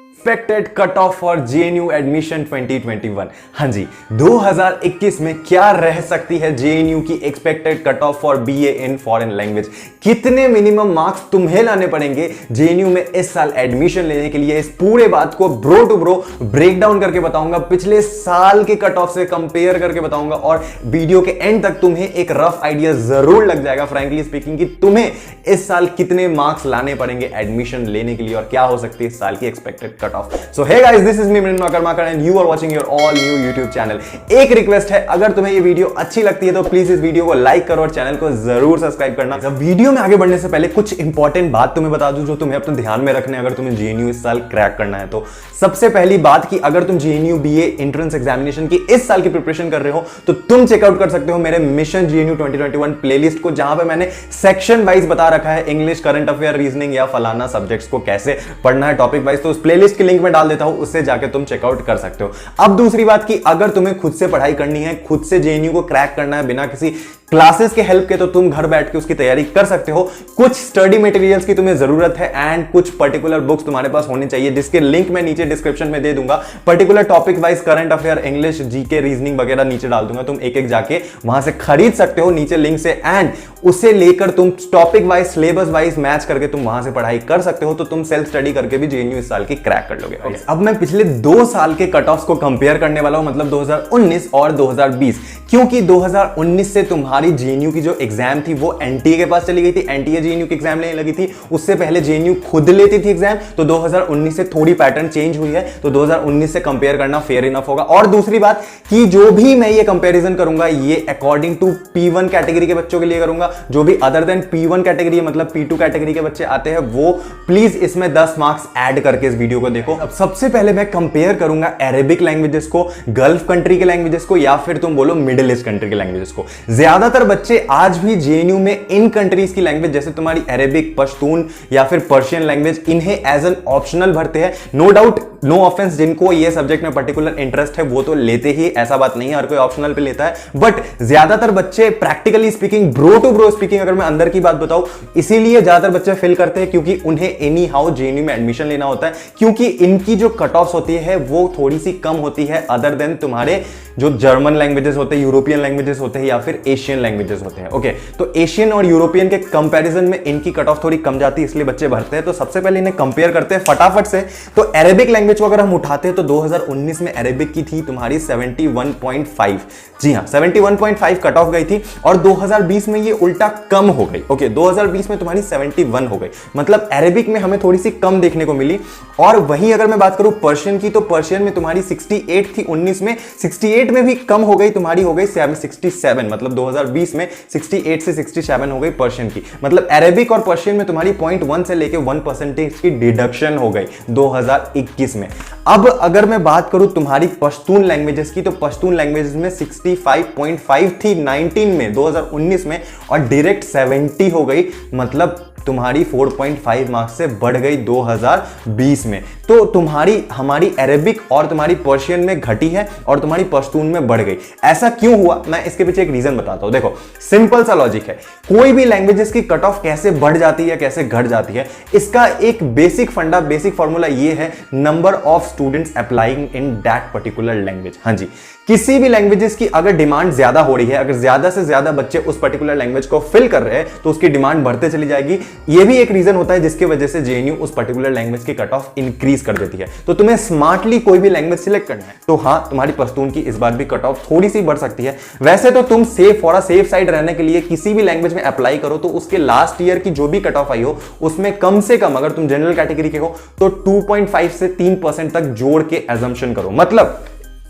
Expected cut of for JNU admission 2021। हाँ जी, 2021 में क्या रह सकती है जेएनयू की expected cut of for BA in foreign language. कितने मिनिमम मार्क्स तुम्हें लाने पड़ेंगे जेएनयू में इस साल एडमिशन लेने के लिए, इस पूरे बात को bro to bro break down करके बताऊंगा, पिछले साल के कट ऑफ से कंपेयर करके बताऊंगा और वीडियो के एंड तक तुम्हें एक रफ आइडिया जरूर लग जाएगा फ्रैंकली स्पीकिंग कि तुम्हें इस साल कितने मार्क्स लाने पड़ेंगे एडमिशन लेने के लिए और क्या हो सकती है इस साल की expected cut off. So hey guys, this is me Mrinal Karmakar and you are watching your all new YouTube channel. एक रिक्वेस्ट है, अगर तुम्हें ये वीडियो अच्छी लगती है तो प्लीज इस वीडियो को लाइक करो और चैनल को जरूर सब्सक्राइब करना। वीडियो में आगे बढ़ने से पहले कुछ इंपॉर्टेंट बात तुम्हें बता दूं जो तुम्हें अपने ध्यान में रखने अगर तुम्हें जेएनयू इस साल क्रैक करना है तो। सबसे पहली बात कि अगर तुम जेएनयू बीए एंट्रेंस एग्जामिनेशन की इस साल की प्रिपरेशन कर रहे हो तो तुम चेकआउट कर सकते हो मेरे मिशन जेएनयू 2021 प्लेलिस्ट को, जहां पे मैंने सेक्शन वाइज बता रखा है इंग्लिश, करंट अफेयर, रीजनिंग या फलाना सब्जेक्ट्स को कैसे पढ़ना है टॉपिक वाइज। तो उस प्लेलिस्ट की लिंक में डाल देता हूं, उससे जाके तुम चेकआउट कर सकते हो। अब दूसरी बात कि अगर तुम्हें खुद से पढ़ाई करनी है, खुद से जेएनयू को क्रैक करना है बिना किसी क्लासेस के हेल्प के, तो तुम घर बैठ के उसकी तैयारी कर सकते हो। कुछ स्टडी मटेरियल्स की तुम्हें जरूरत है एंड कुछ पर्टिकुलर बुक्स तुम्हारे पास होनी चाहिए जिसके लिंक मैं नीचे डिस्क्रिप्शन में दे दूंगा। Particular topic wise current affair, English, GK, reasoning वगैरह नीचे डाल दूंगा, तुम एक एक जाके वहां से खरीद सकते हो नीचे लिंक से एंड उसे लेकर तुम topic wise, syllabus wise match करके तुम वहां से पढ़ाई कर सकते हो। तो तुम सेल्फ स्टडी करके भी जेएनयू इस साल की क्रैक कर लोगे। अब मैं पिछले 2 साल के कट ऑफ्स को कंपेयर करने वाला हूं, मतलब 2019 और 2020, क्योंकि 2019 से तुम्हारी जेएनयू की जो एग्जाम थी वो एनटीए के पास चली गई थी, एनटीए जेएनयू की एग्जाम लेने लगी थी। उससे पहले जेएनयू खुद लेती थी एग्जाम, तो 2019 से थोड़ी पैटर्न चेंज हुई है, तो 2019 से कंपेयर करना फेयर इनफ होगा। और दूसरी बात कि जो भी मैं ये कंपैरिजन करूंगा ये अकॉर्डिंग टू P1 कैटेगरी के बच्चों के लिए करूंगा। जो भी अदर देन P1 कैटेगरी मतलब P2 कैटेगरी के बच्चे आते हैं वो प्लीज इसमें 10 मार्क्स ऐड करके इस वीडियो को देखो। अब सबसे पहले मैं कंपेयर करूंगा अरेबिक लैंग्वेजेस को, गल्फ कंट्री के लैंग्वेजेस को, या फिर तुम बोलो मिडिल ईस्ट कंट्री के लैंग्वेजेस को। ज्यादातर बच्चे आज भी जेएनयू में इन कंट्रीज की लैंग्वेज जैसे तुम्हारी अरेबिक, पश्तून या फिर पर्शियन लैंग्वेज, इन्हें एज एन ऑप्शनल भरते हैं। नो डाउट, नो ऑफेंस, जिनको ये सब्जेक्ट में पर्टिकुलर इंटरेस्ट है वो तो लेते ही, ऐसा बात नहीं है, हर कोई ऑप्शनल पे लेता है। बट ज्यादातर बच्चे practically speaking, bro to bro speaking, अगर मैं अंदर की बात बताऊं, इसीलिए ज्यादातर बच्चे फेल करते हैं क्योंकि उन्हें एनी हाउ जेएनयू में एडमिशन लेना होता है, क्योंकि इनकी जो कट ऑफ्स होती है वो थोड़ी सी कम होती है अदर देन तुम्हारे जो जर्मन लैंग्वेजेस होते हैं, यूरोपियन लैंग्वेजेस होते हैं या फिर एशियन लैंग्वेजेस होते हैं। ओके, तो एशियन और यूरोपियन के कंपैरिजन में इनकी कट ऑफ थोड़ी कम जाती है, इसलिए बच्चे भरते हैं। तो सबसे पहले इन्हें कंपेयर करते हैं फटाफट से। तो अरेबिक लैंग्वेज को अगर हम उठाते हैं तो 2019 में अरेबिक की थी तुम्हारी 71.5, जी हां 71.5 कट ऑफ गई थी, और 2020 में ये उल्टा कम हो गई। ओके, 2020 में तुम्हारी 71 हो गई, मतलब अरेबिक में हमें थोड़ी सी कम देखने को मिली। और वहीं अगर मैं बात करूं पर्शियन की, तो पर्शियन में तुम्हारी 68 थी 19 में, 68 में भी कम हो गई, तुम्हारी हो गई 67, मतलब 2020 में 68 से 67 हो गई पर्शियन की। मतलब अरेबिक और पर्शियन में तुम्हारी 0.1 से लेके 1% की डिडक्शन हो गई 2021 में। अब अगर मैं बात करूं तुम्हारी पश्तून लैंग्वेजेस की, तो पश्तून लैंग्वेजेस में 65.5 थी 19 में, 2019 में, और डायरेक्ट 70 हो गई, मतलब तुम्हारी 4.5 मार्क्स से बढ़ गई 2020 में। तो तुम्हारी, हमारी अरेबिक और तुम्हारी पर्शियन में घटी है और तुम्हारी पश्तून में बढ़ गई। ऐसा क्यों हुआ, मैं इसके पीछे एक रीजन बताता हूं। देखो, सिंपल सा लॉजिक है, कोई भी लैंग्वेजेस की कट ऑफ कैसे बढ़ जाती है, कैसे घट जाती है, इसका एक बेसिक फंडा, बेसिक फॉर्मूला ये है, number of students applying in that particular language. हाँ जी, किसी भी लैंग्वेजेस की अगर डिमांड ज्यादा हो रही है, अगर ज्यादा से ज्यादा बच्चे उस पर्टिकुलर लैंग्वेज को फिल कर रहे हैं तो उसकी डिमांड बढ़ते चली जाएगी। ये भी एक रीजन होता है जिसकी वजह से जेएनयू उस पर्टिकुलर लैंग्वेज की कट ऑफ इंक्रीज कर देती है। तो तुम्हें स्मार्टली कोई भी लैंग्वेज सिलेक्ट करना है तो हाँ, तुम्हारी पश्तून की इस बार भी कट ऑफ थोड़ी सी बढ़ सकती है। वैसे तो तुम सेफ साइड रहने के लिए किसी भी लैंग्वेज में अप्लाई करो तो उसके लास्ट ईयर की जो भी कट ऑफ आई हो उसमें कम से कम, अगर तुम जनरल कैटेगरी के हो तो 2.5 से 3% तक जोड़ के एजम्पशन करो। मतलब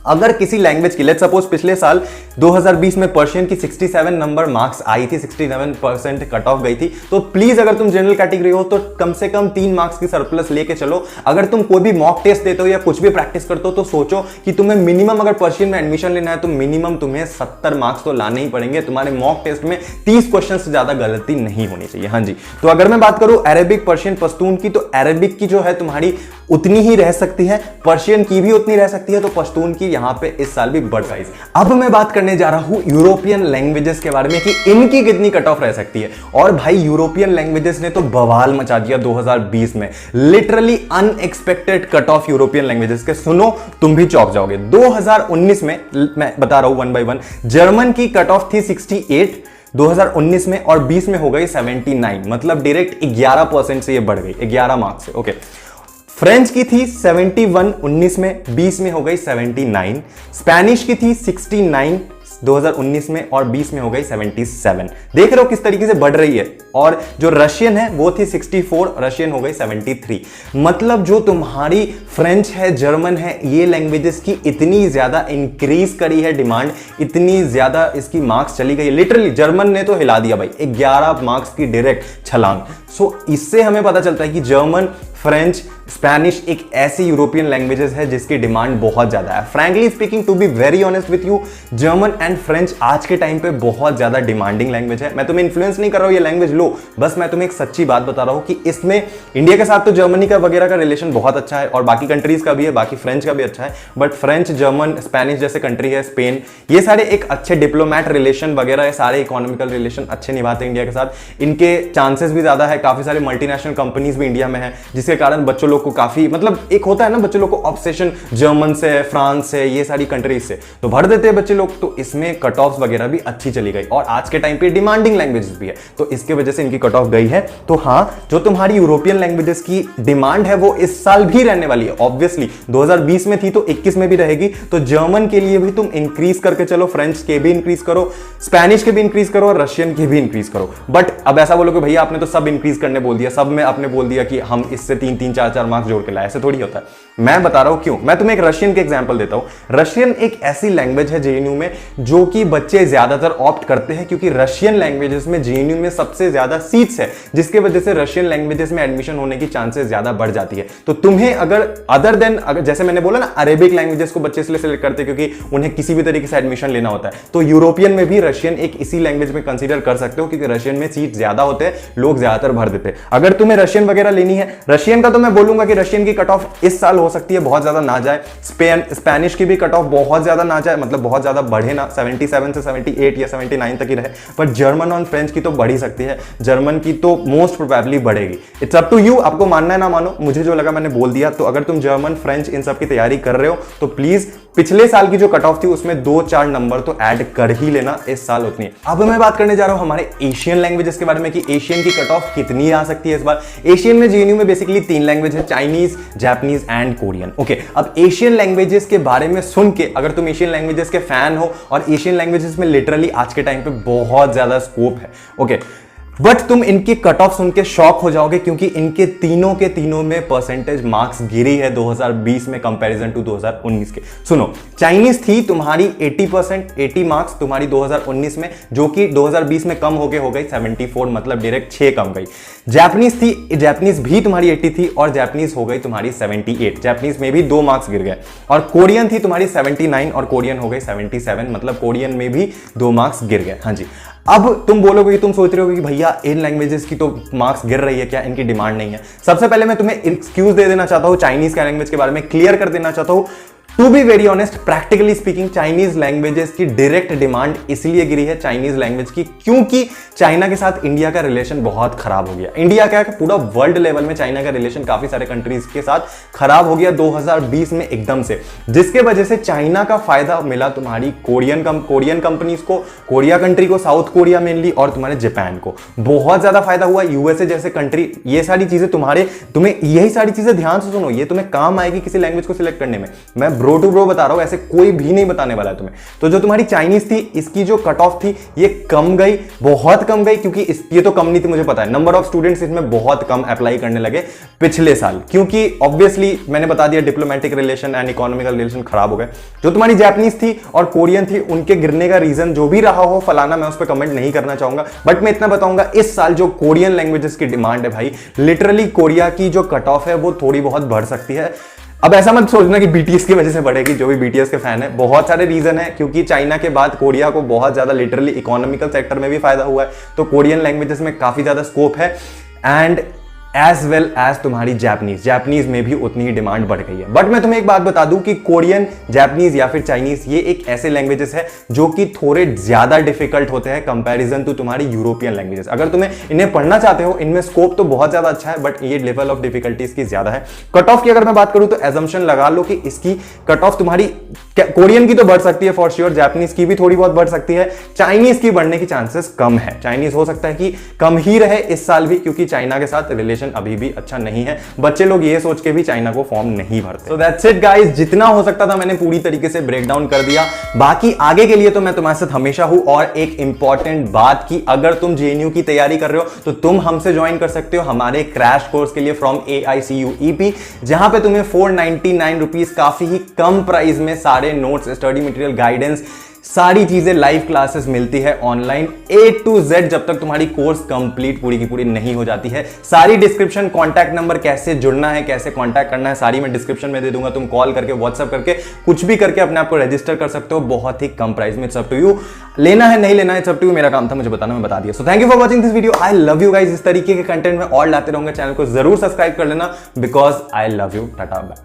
अगर किसी लैंग्वेज की, लेट्स सपोज पिछले साल 2020 में पर्शियन की 67 नंबर मार्क्स आई थी, 67% कट ऑफ गई थी, तो प्लीज अगर तुम जनरल कैटेगरी हो तो कम से कम 3 मार्क्स की सरप्लस लेके चलो। अगर तुम कोई भी मॉक टेस्ट देते हो या कुछ भी प्रैक्टिस करते हो तो सोचो कि तुम्हें मिनिमम, अगर पर्शियन में एडमिशन लेना है तो मिनिमम तुम्हें 70 मार्क्स तो लाने ही पड़ेंगे। तुम्हारे मॉक टेस्ट में 30 क्वेश्चन से ज्यादा गलती नहीं होनी चाहिए। हाँ जी, तो अगर मैं बात करूं अरेबिक, पर्शियन, पश्तून की, तो अरेबिक की जो है तुम्हारी उतनी ही रह सकती है, पर्शियन की भी उतनी रह सकती है, तो पश्तून की यहां पे इस साल भी बढ़ पाई। अब मैं बात करने जा रहा हूं यूरोपियन लैंग्वेजेस के बारे में कि इनकी कितनी कट ऑफ रह सकती है। और भाई यूरोपियन लैंग्वेजेस ने तो बवाल मचा दिया 2020 में, literally unexpected cut off European languages के। सुनो तुम भी चौंक जाओगे। 2019 में मैं बता रहा हूं वन बाय वन, जर्मन की कट ऑफ थी 68 2019 में और 20 में हो गई 79, मतलब डायरेक्ट 11% से ये बढ़ गई, 11 मार्क्स से। ओके, फ्रेंच की थी 71 19 में, 20 में हो गई 79। स्पेनिश की थी 69 2019 में और 20 में हो गई 77। देख रहे हो किस तरीके से बढ़ रही है। और जो रशियन है वो थी 64, रशियन हो गई 73। मतलब जो तुम्हारी फ्रेंच है, जर्मन है, ये लैंग्वेजेस की इतनी ज्यादा इंक्रीज करी है डिमांड, इतनी ज्यादा इसकी मार्क्स चली गई। लिटरली जर्मन ने तो हिला दिया भाई, 11 मार्क्स की डायरेक्ट छलांग। सो इससे हमें पता चलता है कि जर्मन, फ्रेंच, स्पेनिश एक ऐसी यूरोपियन लैंग्वेजेस है जिसकी डिमांड बहुत ज्यादा है। Frankly speaking, to be very honest with you, German and French आज के टाइम पे बहुत ज्यादा डिमांडिंग लैंग्वेज है। मैं तुम्हें इन्फ्लुएंस नहीं कर रहा हूं ये लैंग्वेज लो, बस मैं तुम्हें एक सच्ची बात बता रहा हूं कि इसमें इंडिया के साथ तो जर्मनी का वगैरह का रिलेशन बहुत अच्छा है और बाकी कंट्रीज का भी है, बाकी फ्रेंच का भी अच्छा है। बट फ्रेंच, जर्मन, स्पेनिश जैसे कंट्री है, स्पेन, ये सारे एक अच्छे डिप्लोमैट रिलेशन वगैरह है, सारे इकोनॉमिकल रिलेशन अच्छे निभाते हैं इंडिया के साथ। इनके चांसेस भी ज्यादा है, काफी सारे मल्टीनेशनल कंपनीज भी इंडिया में है, जिसके कारण बच्चों लोग को काफी, मतलब एक होता है ना बच्चों लोग को ऑब्सेशन जर्मन से, फ्रांस से, ये सारी कंट्रीज से, तो भर देते हैं बच्चे लोग। तो इसमें कट ऑफ वगैरह भी अच्छी चली गई और आज के टाइम पे डिमांडिंग लैंग्वेजेस भी है, तो इसके वजह से इनकी कट ऑफ गई है। तो हाँ, जो तुम्हारी यूरोपियन लैंग्वेजेस की डिमांड है वो इस साल भी रहने वाली है। ऑब्वियसली 2020 में थी तो 21 में भी रहेगी। तो जर्मन के लिए भी तुम इंक्रीज करके चलो, फ्रेंच के भी इंक्रीज करो, स्पेनिश के भी इंक्रीज करो और रशियन के भी इंक्रीज करो। बट अब ऐसा बोलो कि भैया आपने तो सब इंक्रीज करने बोल दिया, सब में आपने बोल दिया कि हम इससे 3-3, 4-4 मार्क्स जोड़ के लाए, ऐसे थोड़ी होता है। मैं बता रहा हूं क्यों। मैं तुम्हें एक रशियन के एग्जांपल देता हूं। रशियन एक ऐसी लैंग्वेज है जेएनयू में जो कि बच्चे ज्यादातर ऑप्ट करते हैं, क्योंकि रशियन लैंग्वेजेस में जेएनयू में सबसे ज्यादा सीट्स है, जिसके वजह से रशियन लैंग्वेजेस में एडमिशन होने की चांसेस ज्यादा बढ़ जाती है। तो तुम्हें अगर अदर देन, अगर जैसे मैंने बोला ना, अरेबिक लैंग्वेजेस को बच्चे इसलिए सिलेक्ट करते हैं क्योंकि उन्हें किसी भी तरीके से एडमिशन लेना होता है, तो यूरोपियन में भी रशियन एक इसी लैंग्वेज में कंसीडर कर सकते हो, क्योंकि रशियन में सीट ज्यादा होते हैं, लोग ज्यादातर भर देते हैं। अगर तुम्हें रशियन वगैरह लेनी है, रशियन का तो मैं बोलूंगा कि रशियन की कट ऑफ इस साल हो सकती है बहुत ज्यादा ना जाए। स्पेनिश की भी कट ऑफ बहुत ज्यादा ना जाए, मतलब बहुत ज्यादा बढ़े ना, 77 से 78 या 79 तक ही रहे। पर जर्मन और फ्रेंच की तो बढ़ ही सकती है, जर्मन की तो मोस्ट प्रोबेबली बढ़ेगी। इट्स अप टू यू, आपको मानना है ना मानो, मुझे जो लगा मैंने बोल दिया। तो अगर तुम जर्मन, फ्रेंच इन सब की तैयारी कर रहे हो तो प्लीज पिछले साल की जो कट ऑफ थी उसमें 2-4 नंबर तो ऐड कर ही लेना, इस साल उतनी। अब मैं बात करने जा रहा हूं हमारे एशियन लैंग्वेजेस के बारे में कि एशियन की कट ऑफ कितनी आ सकती है इस बार। एशियन में जेएनयू में बेसिकली 3 लैंग्वेज है, Chinese, Japanese and Korean. Okay, अब एशियन लैंग्वेजेस के बारे में सुन के, अगर तुम एशियन लैंग्वेजेस के फैन हो, और एशियन लैंग्वेजेस में लिटरली आज के टाइम पे बहुत ज्यादा स्कोप है, ओके, बट तुम इनकी कट ऑफ सुन के शॉक हो जाओगे, क्योंकि इनके तीनों के तीनों में परसेंटेज मार्क्स गिरी है 2020 में कंपैरिजन टू 2019 के। सुनो, चाइनीज थी तुम्हारी 80%, 80 मार्क्स तुम्हारी 2019 में, जो कि 2020 में कम होके हो गई 74, मतलब डायरेक्ट 6 कम गई। जापानीज थी, जापानीज भी तुम्हारी 80 थी और जापानीज हो गई तुम्हारी 78, जापानीज में भी 2 मार्क्स गिर गए। और कोरियन थी तुम्हारी 79 और कोरियन हो गई 77, मतलब कोरियन में भी 2 मार्क्स गिर गए। हाँ जी, अब तुम बोलोगे कि तुम सोच रहे हो कि भैया इन लैंग्वेजेस की तो मार्क्स गिर रही है, क्या इनकी डिमांड नहीं है? सबसे पहले मैं तुम्हें एक्सक्यूज दे देना चाहता हूं, चाइनीज के लैंग्वेज के बारे में क्लियर कर देना चाहता हूं। To be very honest, practically speaking, Chinese languages की डायरेक्ट डिमांड इसलिए गिरी है चाइनीज लैंग्वेज की, क्योंकि चाइना के साथ इंडिया का रिलेशन बहुत खराब हो गया। इंडिया क्या है, पूरा वर्ल्ड लेवल में चाइना का रिलेशन काफी सारे कंट्रीज के साथ खराब हो गया 2020 में एकदम से, जिसके वजह से चाइना का फायदा मिला तुम्हारी कोरियन कंपनीज को, कोरिया कंट्री को, साउथ कोरिया मेनली, और तुम्हारे जापान को बहुत ज्यादा फायदा हुआ। यूएसए जैसे कंट्री, ये सारी चीजें तुम्हें यही सारी चीजें ध्यान से सुनो, ये तुम्हें काम आएगी किसी लैंग्वेज को सिलेक्ट करने में। मैं ब्रो टू ब्रो बता रहा हूं, ऐसे कोई भी नहीं बताने वाला है तुम्हें। तो जो तुम्हारी चाइनीज थी, इसकी जो कट ऑफ थी ये कम गई, बहुत कम गई, क्योंकि ये तो कम नहीं थी, मुझे पता है। नंबर ऑफ स्टूडेंट्स इसमें बहुत कम अप्लाई करने लगे पिछले साल, क्योंकि ऑब्वियसली मैंने बता दिया diplomatic relation and economical relation खराब हो गए। जो तुम्हारी जापानीज थी और कोरियन थी, उनके गिरने का रीजन जो भी रहा हो फलाना, मैं उस पर कमेंट नहीं करना चाहूंगा, बट मैं इतना बताऊंगा, इस साल जो कोरियन लैंग्वेजेस की डिमांड है भाई, लिटरली कोरिया की जो कट ऑफ है वो थोड़ी बहुत बढ़ सकती है। अब ऐसा मत सोचना कि बीटीएस की वजह से बढ़ेगी, जो भी बीटीएस के फैन है, बहुत सारे रीजन है, क्योंकि चाइना के बाद कोरिया को बहुत ज्यादा लिटरली इकोनॉमिकल सेक्टर में भी फायदा हुआ है, तो कोरियन लैंग्वेजेस में काफी ज्यादा स्कोप है। एंड एज वेल एज तुम्हारी जापानीज में भी उतनी ही डिमांड बढ़ गई है। बट मैं तुम्हें एक बात बता दूं कि कोरियन, जापानीज या फिर चाइनीज ये एक ऐसे लैंग्वेजेस है जो कि थोड़े ज्यादा डिफिकल्ट होते हैं कंपैरिजन टू तुम्हारी यूरोपियन लैंग्वेजेस। अगर तुम्हें इन्हें पढ़ना चाहते हो, इनमें स्कोप तो बहुत ज्यादा अच्छा है, बट ये लेवल ऑफ डिफिकल्टीज की ज्यादा है। कट ऑफ की अगर मैं बात करूं तो एजम्पशन लगा लो कि इसकी कट ऑफ तुम्हारी कोरियन की तो बढ़ सकती है फॉर श्योर, जापानीज की भी थोड़ी बहुत बढ़ सकती है, चाइनीज की बढ़ने की चांसेस कम है। चाइनीज हो सकता है कि कम ही रहे इस साल भी, क्योंकि चाइना के साथ रिलेशन अभी भी अच्छा नहीं है। बच्चे लोग ये सोच के भी चाइना को फॉर्म नहीं भरते। सो दैट्स इट गाइस, जितना हो सकता था मैंने पूरी तरीके से ब्रेक डाउन कर दिया। बाकी आगे के लिए तो मैं तुम्हारे साथ हमेशा हूं। और एक इंपॉर्टेंट बात कि अगर तुम जेएनयू की तैयारी कर रहे हो तो तुम हमसे ज्वाइन कर सकते हो हमारे क्रैश कोर्स के लिए फ्रॉम AICUEP, जहां पे तुम्हें 499 रुपीज काफी ही कम प्राइस में सारे नोट्स, स्टडी मटेरियल, गाइडेंस, सारी चीजें, लाइव क्लासेस मिलती है ऑनलाइन A to Z जब तक तुम्हारी कोर्स कंप्लीट पूरी की पूरी नहीं हो जाती है। सारी डिस्क्रिप्शन, कॉन्टैक्ट नंबर, कैसे जुड़ना है, कैसे कॉन्टैक्ट करना है, सारी मैं डिस्क्रिप्शन में दे दूंगा। तुम कॉल करके, व्हाट्सएप करके, कुछ भी करके अपने आप को रजिस्टर कर सकते हो बहुत ही कम प्राइस में। इट्स अप टू यू, लेना है नहीं लेना है, इट्स अप टू यू। मेरा काम था मुझे बताना, मैं बता दिया। So thank you for watching this video. I love you guys. इस तरीके के कंटेंट में और लाते रहूंगा। चैनल को जरूर सब्सक्राइब कर लेना because I love you. Tata bye.